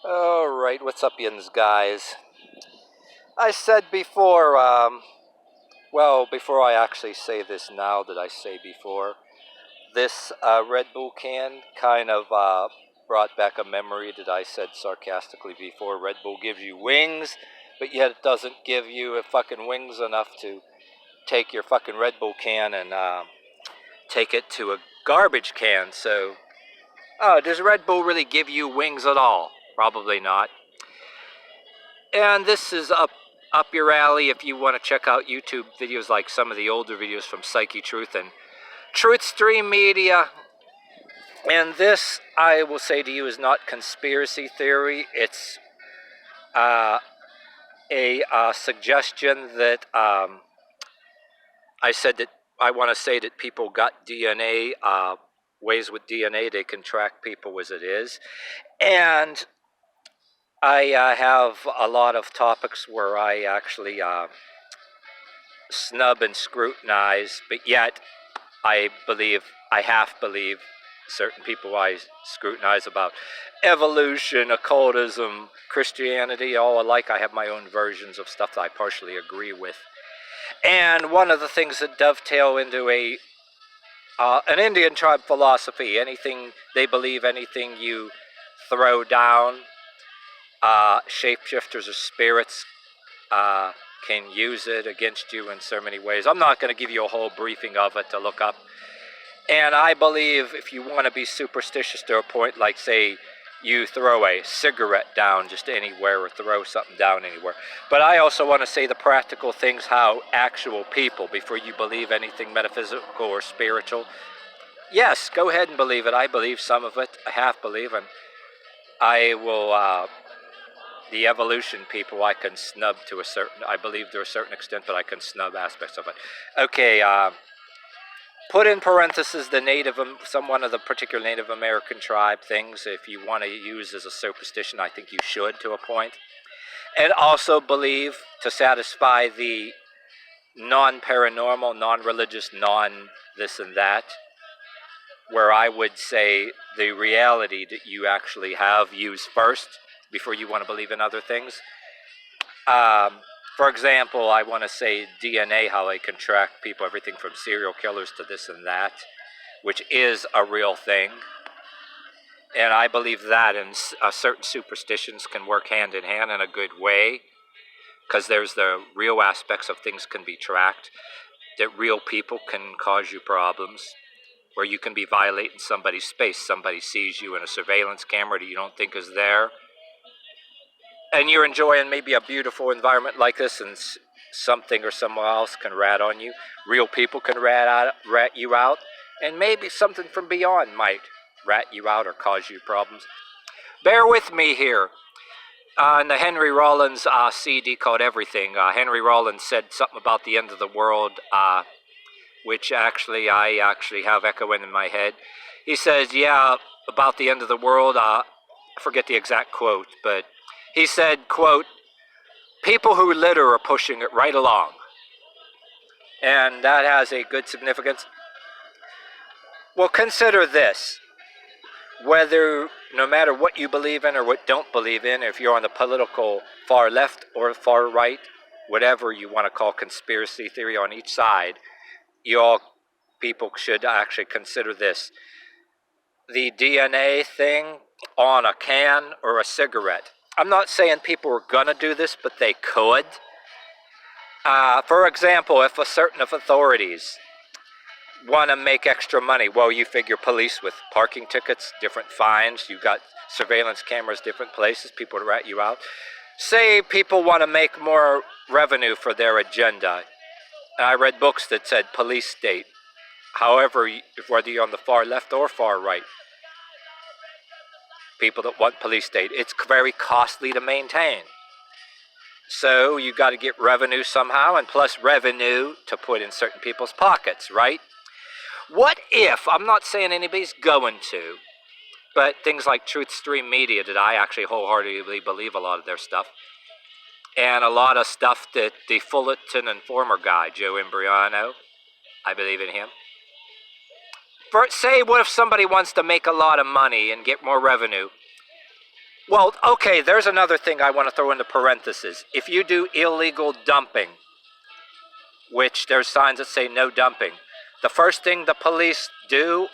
Alright, what's up, yins, guys? I said before, before I actually say this now, did I say before? This Red Bull can kind of brought back a memory that I said sarcastically before. Red Bull gives you wings, but yet it doesn't give you fucking wings enough to take your fucking Red Bull can and take it to a garbage can. So, does Red Bull really give you wings at all? Probably not. And this is up your alley if you want to check out YouTube videos like some of the older videos from Psyche Truth and Truth Stream Media. And this, I will say to you, is not conspiracy theory. It's a suggestion that I said that I want to say that people got DNA, ways with DNA they can track people as it is. And I have a lot of topics where I actually snub and scrutinize, but yet I half believe certain people I scrutinize about evolution, occultism, Christianity, all alike. I have my own versions of stuff that I partially agree with. And one of the things that dovetail into an Indian tribe philosophy, anything they believe, anything you throw down, shapeshifters or spirits can use it against you in so many ways. I'm not going to give you a whole briefing of it to look up. And I believe if you want to be superstitious to a point, like say you throw a cigarette down just anywhere or throw something down anywhere. But I also want to say the practical things, how actual people, before you believe anything metaphysical or spiritual, yes, go ahead and believe it. I believe some of it. I half believe, and I will... the evolution people I can snub to I believe to a certain extent, but I can snub aspects of it. Okay, put in parentheses one of the particular Native American tribe things, if you want to use as a superstition, I think you should to a point. And also believe, to satisfy the non-paranormal, non-religious, non-this and that, where I would say the reality that you actually have used first, before you want to believe in other things. For example, I want to say DNA, how they can track people, everything from serial killers to this and that, which is a real thing. And I believe that, and certain superstitions can work hand in hand in a good way, because there's the real aspects of things can be tracked, that real people can cause you problems, where you can be violating somebody's space. Somebody sees you in a surveillance camera that you don't think is there, and you're enjoying maybe a beautiful environment like this, and something or someone else can rat on you. Real people can rat you out, and maybe something from beyond might rat you out or cause you problems. Bear with me here. In the Henry Rollins CD called Everything, Henry Rollins said something about the end of the world, which I actually have echoing in my head. He says, yeah, about the end of the world, I forget the exact quote, but he said, quote, people who litter are pushing it right along. And that has a good significance. Well, consider this. Whether, no matter what you believe in or what don't believe in, if you're on the political far left or far right, whatever you want to call conspiracy theory on each side, you all people should actually consider this. The DNA thing on a can or a cigarette. I'm not saying people are going to do this, but they could. For example, if certain authorities want to make extra money, well, you figure police with parking tickets, different fines, you've got surveillance cameras, different places, people to rat you out. Say people want to make more revenue for their agenda. And I read books that said police state. However, whether you're on the far left or far right, people that want police state, it's very costly to maintain. So you got to get revenue somehow, and plus revenue to put in certain people's pockets, right? What if, I'm not saying anybody's going to, but things like Truth Stream Media, that I actually wholeheartedly believe a lot of their stuff, and a lot of stuff that the Fullerton and former guy, Joe Imbriano, I believe in him. Say, what if somebody wants to make a lot of money and get more revenue? Well, okay, there's another thing I want to throw into parentheses. If you do illegal dumping, which there's signs that say no dumping, the first thing the police do,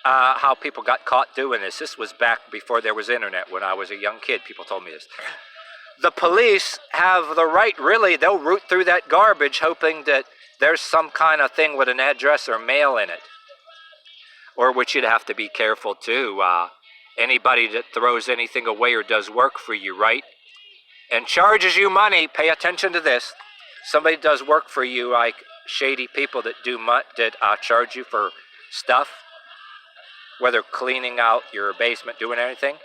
how people got caught doing this was back before there was internet, when I was a young kid, people told me this. The police have the right, really, they'll root through that garbage hoping that there's some kind of thing with an address or mail in it. Or which you'd have to be careful too. Anybody that throws anything away or does work for you, right? And charges you money, pay attention to this. Somebody does work for you, like shady people that charge you for stuff, whether cleaning out your basement, doing anything.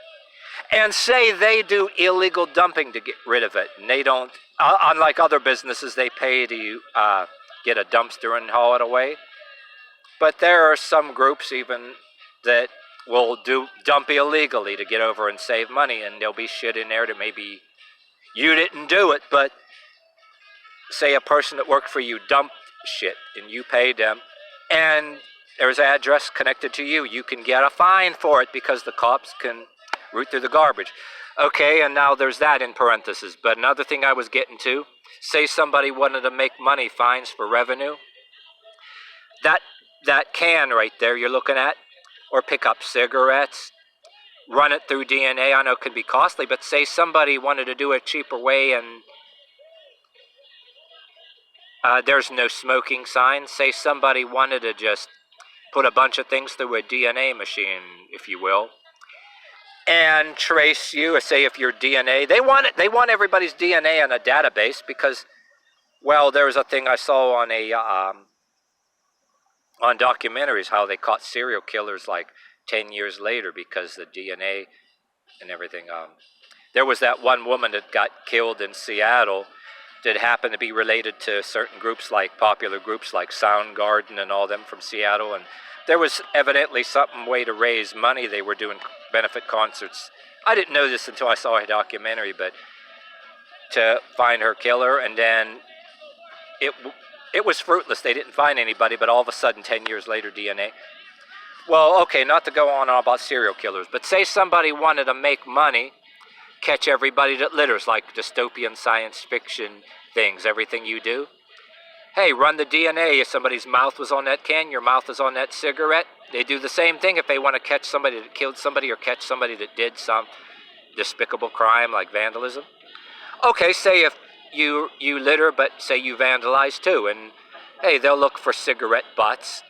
And say they do illegal dumping to get rid of it. And they don't, unlike other businesses, they pay to get a dumpster and haul it away. But there are some groups even that will dump illegally to get over and save money, and there'll be shit in there that maybe you didn't do it, but say a person that worked for you dumped shit and you paid them, and there's an address connected to you. You can get a fine for it because the cops can root through the garbage. Okay, and now there's that in parentheses. But another thing I was getting to, say somebody wanted to make money, fines for revenue. That can right there you're looking at, or pick up cigarettes, run it through DNA. I know it can be costly, but say somebody wanted to do it a cheaper way and there's no smoking sign. Say somebody wanted to just put a bunch of things through a DNA machine, if you will, and trace you. Say if your DNA, they want everybody's DNA in a database because, well, there was a thing I saw on on documentaries how they caught serial killers like 10 years later because the DNA and everything. There was that one woman that got killed in Seattle that happened to be related to certain groups, like popular groups like Soundgarden and all them from Seattle, and there was evidently some way to raise money. They were doing benefit concerts. I didn't know this until I saw a documentary, but to find her killer, and then it was fruitless. They didn't find anybody, but all of a sudden, 10 years later, DNA. Well, okay, not to go on about serial killers, but say somebody wanted to make money, catch everybody that litters, like dystopian science fiction things, everything you do. Hey, run the DNA. If somebody's mouth was on that can, your mouth is on that cigarette. They do the same thing if they want to catch somebody that killed somebody or catch somebody that did some despicable crime like vandalism. Okay, say if you litter, but say you vandalize too, and hey, they'll look for cigarette butts,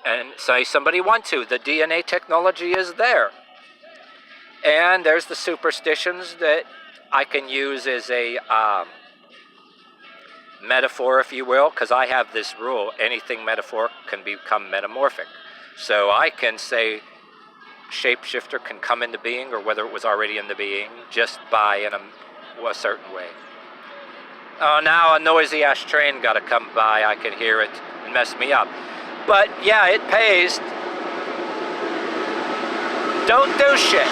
and say somebody wants to. The DNA technology is there. And there's the superstitions that I can use as a metaphor, if you will, because I have this rule: anything metaphoric can become metamorphic. So I can say shapeshifter can come into being, or whether it was already in the being, just by in a certain way. Oh, now a noisy ass train got to come by. I can hear it and mess me up. But yeah, it pays. Don't do shit.